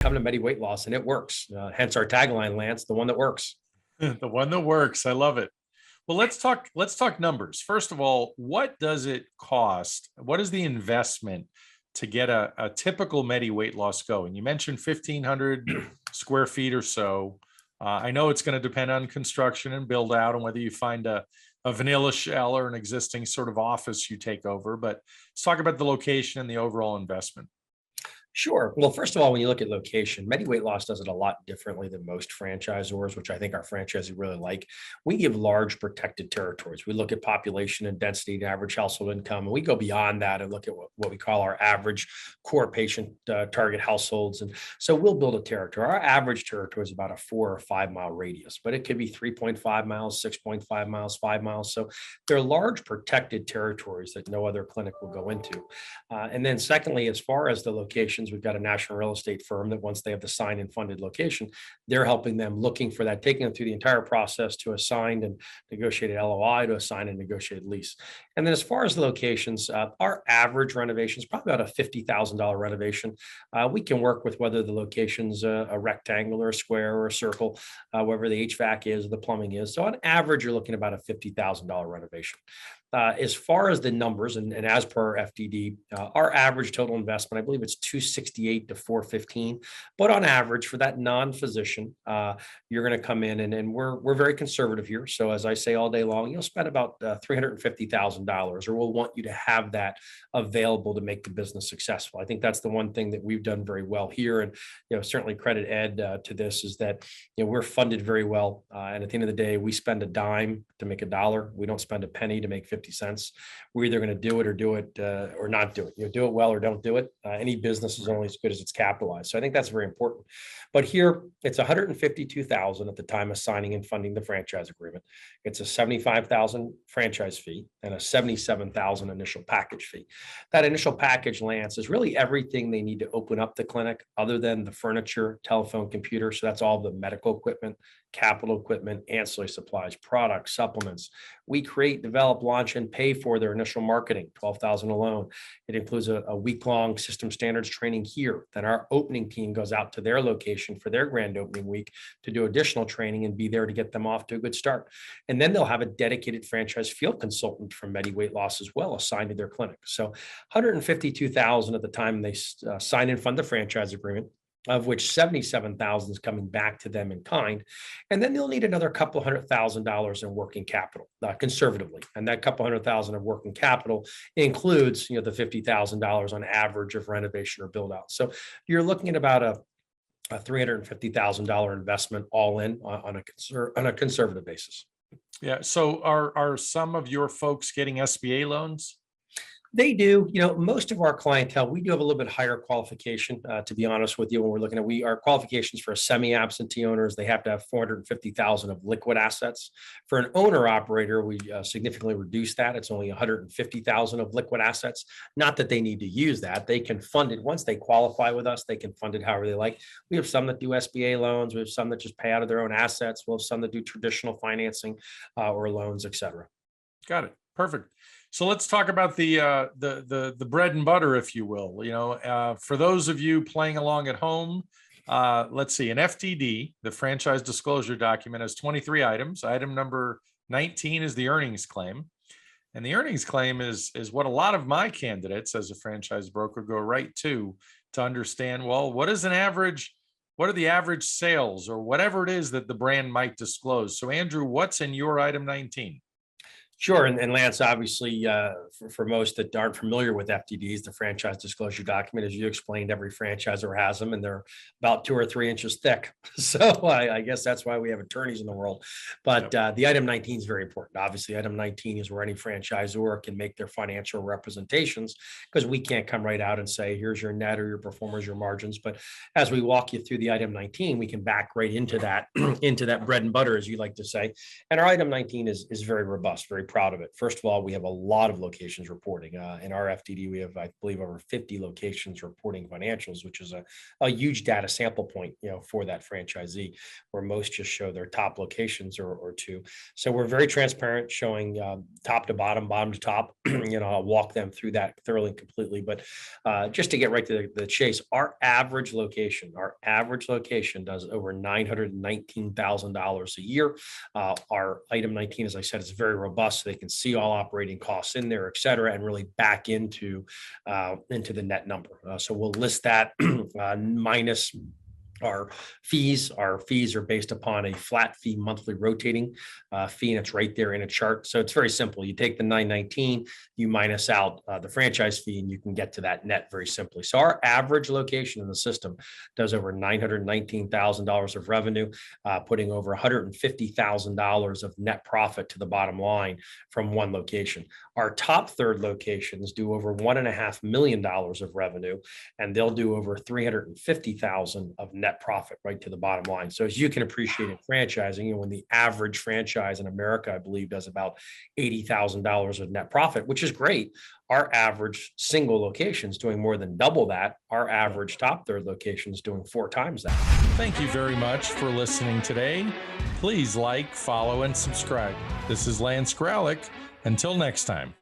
come to Medi Weight Loss, and it works. Hence our tagline, Lance, the one that works. The one that works. I love it. Well, let's talk numbers. First of all, what does it cost? What is the investment to get a typical Medi weight loss going? You mentioned 1,500 square feet or so. I know it's going to depend on construction and build out and whether you find a vanilla shell or an existing sort of office you take over. But let's talk about the location and the overall investment. Sure. Well, first of all, when you look at location, Medi Weight Loss does it a lot differently than most franchisors, which I think our franchisees really like. We give large protected territories. We look at population and density and average household income, and we go beyond that and look at what we call our average core patient target households. And so we'll build a territory. Our average territory is about a 4 or 5 mile radius, but it could be 3.5 miles, 6.5 miles, 5 miles. So they're large protected territories that no other clinic will go into. And then secondly, as far as the location, we've got a national real estate firm that once they have the signed and funded location, they're helping them looking for that, taking them through the entire process to a signed and negotiated LOI to a signed and negotiated lease. And then as far as the locations, our average renovation is probably about a $50,000 renovation. We can work with whether the location's a rectangle or a square or a circle, wherever the HVAC is, the plumbing is. So on average, you're looking at about a $50,000 renovation. As far as the numbers, and as per FDD, our average total investment, I believe it's 268 to 415. But on average, for that non-physician, you're going to come in, and we're very conservative here. So as I say all day long, you'll spend about $350,000, or we'll want you to have that available to make the business successful. I think that's the one thing that we've done very well here, and certainly credit Ed to this, is that we're funded very well. And at the end of the day, we spend a dime to make a dollar. We don't spend a penny to make 50 cents. We're either going to do it or not do it. Do it well or don't do it. Any business is only as good as it's capitalized. So I think that's very important. But here it's $152,000 at the time of signing and funding the franchise agreement. It's a $75,000 franchise fee and a $77,000 initial package fee. That initial package, Lance, is really everything they need to open up the clinic other than the furniture, telephone, computer. So that's all the medical equipment, capital equipment, ancillary supplies, products, supplements. We create, develop, launch, and pay for their initial marketing, $12,000 alone. It includes a week-long system standards training here. Then our opening team goes out to their location for their grand opening week to do additional training and be there to get them off to a good start. And then they'll have a dedicated franchise field consultant from Medi Weight Loss as well assigned to their clinic. So $152,000 at the time they sign and fund the franchise agreement, of which 77,000 is coming back to them in kind. And then they'll need another couple $100,000 in working capital, conservatively. And that couple $100,000 of working capital includes, the $50,000 on average of renovation or build out. So you're looking at about a $350,000 investment all in on a conservative basis. Yeah. So are some of your folks getting SBA loans? They do. Most of our clientele, we do have a little bit higher qualification, to be honest with you, when we're looking at our qualifications for semi-absentee owners, they have to have 450,000 of liquid assets. For an owner operator, we significantly reduce that. It's only 150,000 of liquid assets. Not that they need to use that. They can fund it. Once they qualify with us, they can fund it however they like. We have some that do SBA loans. We have some that just pay out of their own assets. We have some that do traditional financing or loans, et cetera. Got it. Perfect. So let's talk about the bread and butter, if you will. For those of you playing along at home, let's see. An FTD, the franchise disclosure document, has 23 items. Item number 19 is the earnings claim, and the earnings claim is what a lot of my candidates as a franchise broker go right to understand. Well, what are the average sales or whatever it is that the brand might disclose? So, Andrew, what's in your item 19? Sure. And Lance, obviously, for most that aren't familiar with FDDs, the franchise disclosure document, as you explained, every franchisor has them, and they're about 2 or 3 inches thick. So I guess that's why we have attorneys in the world. But the item 19 is very important. Obviously, item 19 is where any franchisor can make their financial representations, because we can't come right out and say, here's your net or your performers, your margins. But as we walk you through the item 19, we can back right into that, into that bread and butter, as you like to say. And our item 19 is very robust, very proud of it. First of all, we have a lot of locations reporting. In our FTD, we have, I believe, over 50 locations reporting financials, which is a huge data sample point, for that franchisee, where most just show their top locations or two. So we're very transparent, showing top to bottom, bottom to top. I'll walk them through that thoroughly and completely. But just to get right to the chase, our average location does over $919,000 a year. Our item 19, as I said, is very robust, so they can see all operating costs in there, et cetera, and really back into the net number. So we'll list that minus our fees. Our fees are based upon a flat fee, monthly rotating fee, and it's right there in a chart. So it's very simple. You take the 919, you minus out the franchise fee, and you can get to that net very simply. So our average location in the system does over $919,000 of revenue, putting over $150,000 of net profit to the bottom line from one location. Our top third locations do over $1.5 million of revenue, and they'll do over $350,000 of net profit right to the bottom line. So as you can appreciate in franchising, when the average franchise in America, I believe, does about $80,000 of net profit, which is great, our average single location is doing more than double that. Our average top third location is doing 4 times that. Thank you very much for listening today. Please like, follow, and subscribe. This is Lance Graulich. Until next time.